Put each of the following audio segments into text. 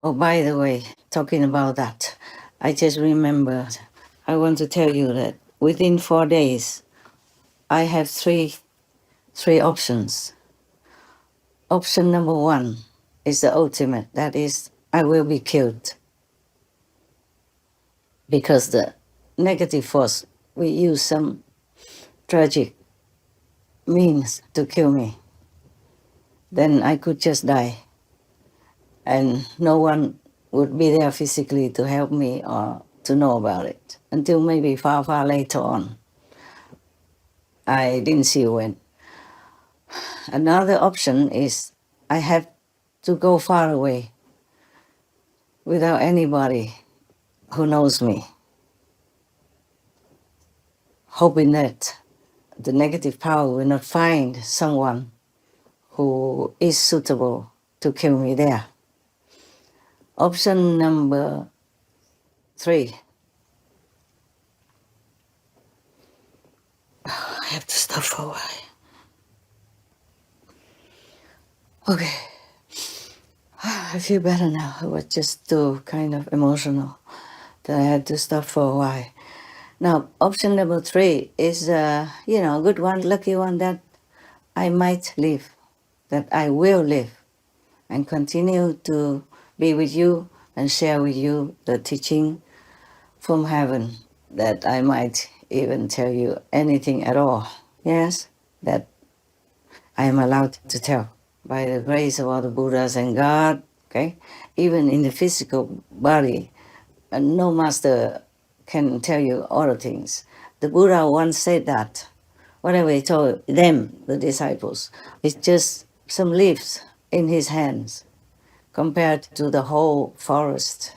Oh, by the way, talking about that, I just remembered. I want to tell you that within 4 days, I have three options. Option number one is the ultimate. That is, I will be killed because the negative force will use some tragic means to kill me. Then I could just die, and no one would be there physically to help me or to know about it until maybe far, far later on. I didn't see when. Another option is I have to go far away without anybody who knows me, hoping that the negative power will not find someone who is suitable to kill me there. Option number 3. I have to stop for a while. Okay. I feel better now. I was just too kind of emotional that I had to stop for a while. Now, option number 3 is, a good one, lucky one, that I might live, that I will live and continue to be with you and share with you the teaching from heaven, that I might even tell you anything at all. Yes, that I am allowed to tell by the grace of all the Buddhas and God, okay? Even in the physical body, no master can tell you all the things. The Buddha once said that whatever he told them, the disciples, it's just some leaves in his hands compared to the whole forest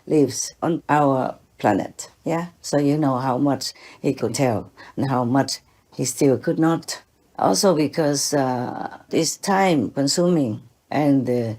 leaves on our planet. Yeah, so you know how much he could tell and how much he still could not. Also because it's time consuming, and the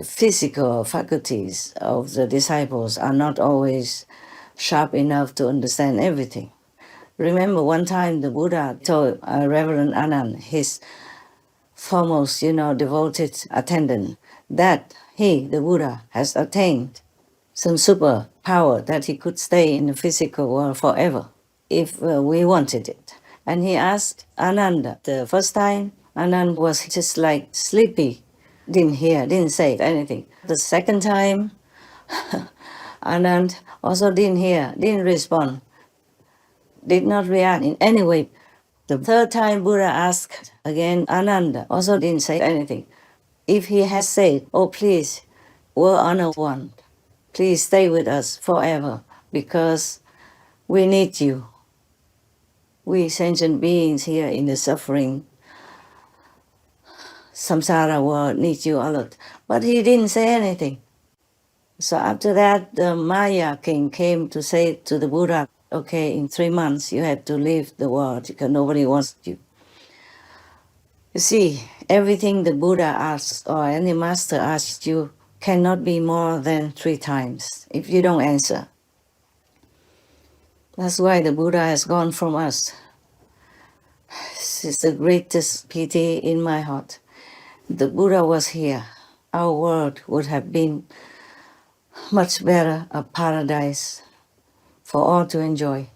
physical faculties of the disciples are not always sharp enough to understand everything. Remember one time the Buddha told Reverend Anand, his foremost, devoted attendant, that he, the Buddha, has attained some super power that he could stay in the physical world forever if we wanted it. And he asked Ananda the first time. Anand was just like sleepy, didn't hear, didn't say anything. The second time, Anand also didn't hear, didn't respond, did not react in any way. The third time Buddha asked again, Ananda also didn't say anything. If he had said, oh please, World Honor One, please stay with us forever because we need you. We sentient beings here in the suffering samsara world need you a lot. But he didn't say anything. So after that, the Maya king came to say to the Buddha, okay, in 3 months you have to leave the world because nobody wants you. You see, everything the Buddha asks or any master asks you cannot be more than 3 times if you don't answer. That's why the Buddha has gone from us. This is the greatest pity in my heart. The Buddha was here, our world would have been much better, a paradise for all to enjoy.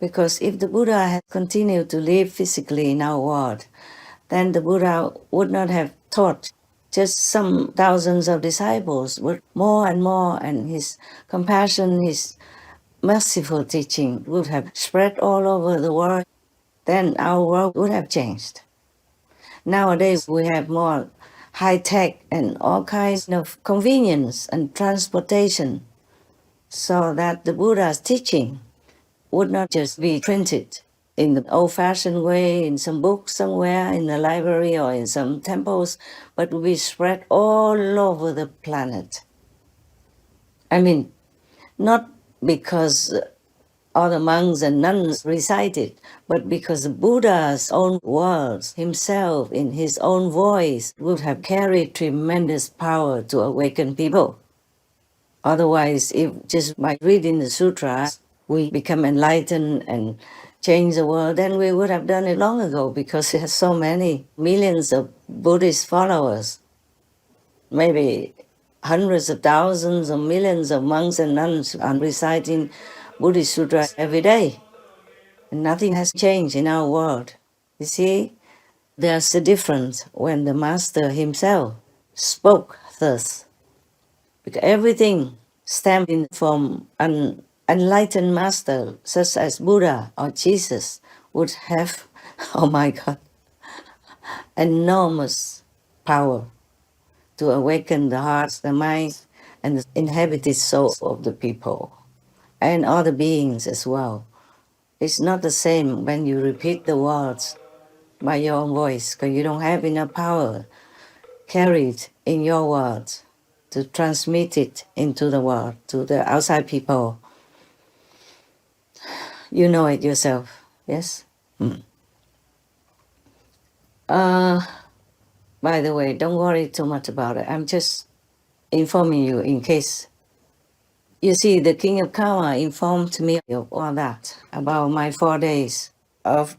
Because if the Buddha had continued to live physically in our world, then the Buddha would not have taught just some thousands of disciples, but more and more, and his compassion, his merciful teaching would have spread all over the world. Then our world would have changed. Nowadays we have more high-tech and all kinds of convenience and transportation, so that the Buddha's teaching would not just be printed in the old-fashioned way in some book somewhere in the library or in some temples, but would be spread all over the planet. I mean, not because all the monks and nuns recite it, but because Buddha's own words, himself in his own voice, would have carried tremendous power to awaken people. Otherwise, if just by reading the sutras, we become enlightened and change the world, then we would have done it long ago because it has so many millions of Buddhist followers. Maybe hundreds of thousands or millions of monks and nuns are reciting Buddhist Sutra every day. And nothing has changed in our world. You see, there's a difference when the Master himself spoke thus. Because everything stemming from an enlightened Master, such as Buddha or Jesus, would have, oh my God, enormous power to awaken the hearts, the minds, and the inhabited soul of the people, and other beings as well. It's not the same when you repeat the words by your own voice, because you don't have enough power carried in your words to transmit it into the world, to the outside people. You know it yourself, yes? By the way, don't worry too much about it. I'm just informing you in case. You see, the King of Karma informed me of all that, about my 4 days of,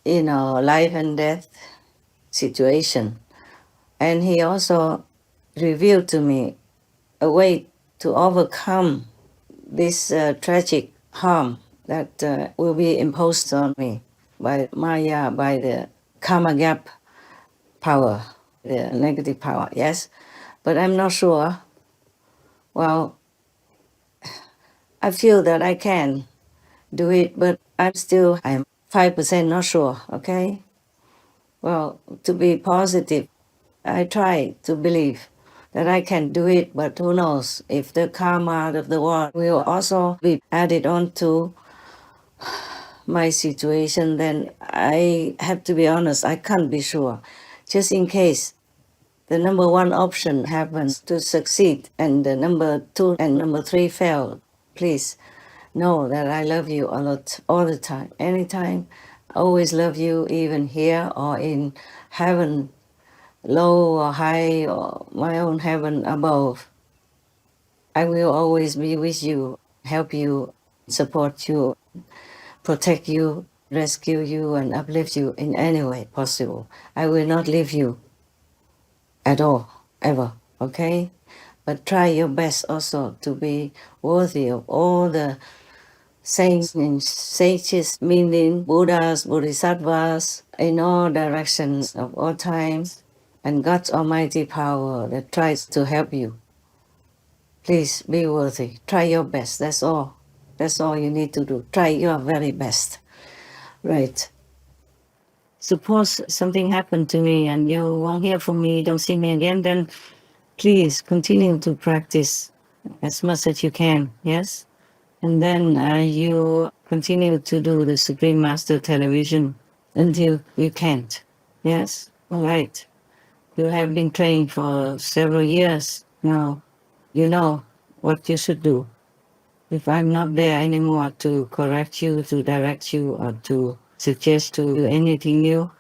life and death situation. And he also revealed to me a way to overcome this tragic harm that will be imposed on me by Maya, by the karma gap power, the negative power, yes? But I'm not sure. Well, I feel that I can do it, but I'm 5% not sure, okay? Well, to be positive, I try to believe that I can do it, but who knows if the karma of the world will also be added on to my situation, then I have to be honest, I can't be sure. Just in case the number one option happens to succeed and the number two and number three fail, please know that I love you a lot, all the time, anytime. I always love you, even here or in heaven, low or high, or my own heaven above. I will always be with you, help you, support you, protect you, rescue you, and uplift you in any way possible. I will not leave you at all, ever, okay? But try your best also to be worthy of all the saints and sages, meaning Buddhas, Bodhisattvas, in all directions of all times, and God's almighty power that tries to help you. Please be worthy. Try your best. That's all. That's all you need to do. Try your very best. Right. Suppose something happened to me and you won't hear from me, don't see me again, then please continue to practice as much as you can, yes? And then you continue to do the Supreme Master Television until you can't, yes? All right. You have been trained for several years now. You know what you should do. If I'm not there anymore to correct you, to direct you, or to suggest to you anything new,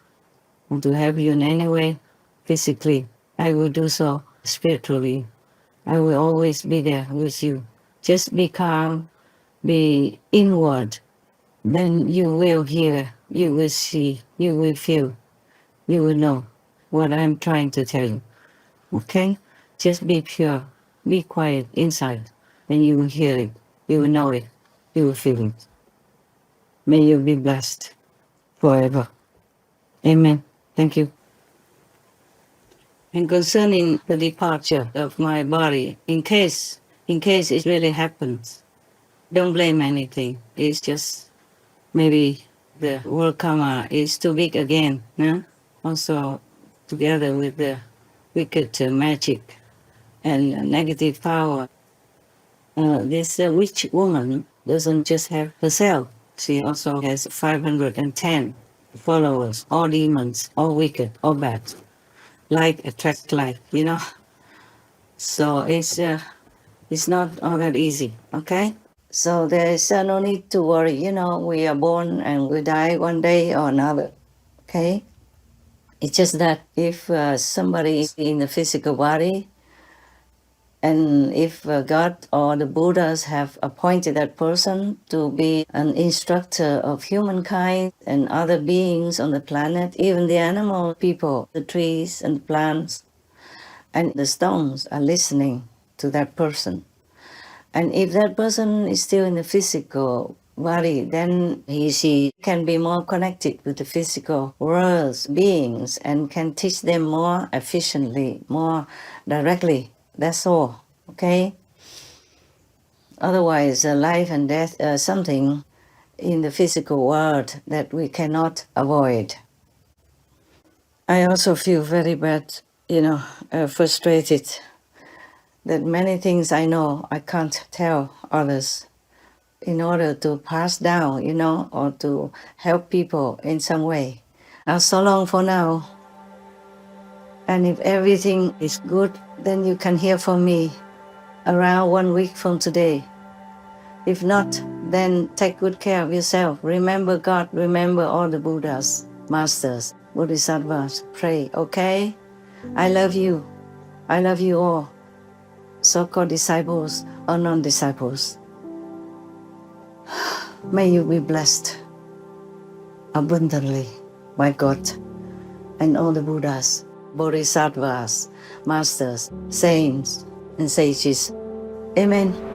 or to help you in any way, physically, I will do so spiritually. I will always be there with you. Just be calm, be inward. Then you will hear, you will see, you will feel, you will know what I'm trying to tell you. Okay? Just be pure, be quiet inside, and you will hear it, you will know it, you will feel it. May you be blessed forever. Amen. Thank you. And concerning the departure of my body, in case it really happens, don't blame anything. It's just maybe the world karma is too big again. Huh? Also, together with the wicked magic and negative power, this witch woman doesn't just have herself. She also has 510 followers, all demons, all wicked, all bad. Like attract like, So it's not all that easy, okay? So there is no need to worry, we are born and we die one day or another, okay? It's just that if somebody is in the physical body, and if God or the Buddhas have appointed that person to be an instructor of humankind and other beings on the planet, even the animal people, the trees and plants, and the stones are listening to that person. And if that person is still in the physical body, then she can be more connected with the physical worlds, beings, and can teach them more efficiently, more directly. That's all, okay? Otherwise, life and death are something in the physical world that we cannot avoid. I also feel very bad, frustrated that many things I know I can't tell others in order to pass down, or to help people in some way. So long for now. And if everything is good, then you can hear from me around 1 week from today. If not, then take good care of yourself. Remember God, remember all the Buddhas, masters, bodhisattvas. Pray, okay? I love you. I love you all, so-called disciples or non-disciples. May you be blessed abundantly by God and all the Buddhas, bodhisattvas, masters, saints, and sages. Amen.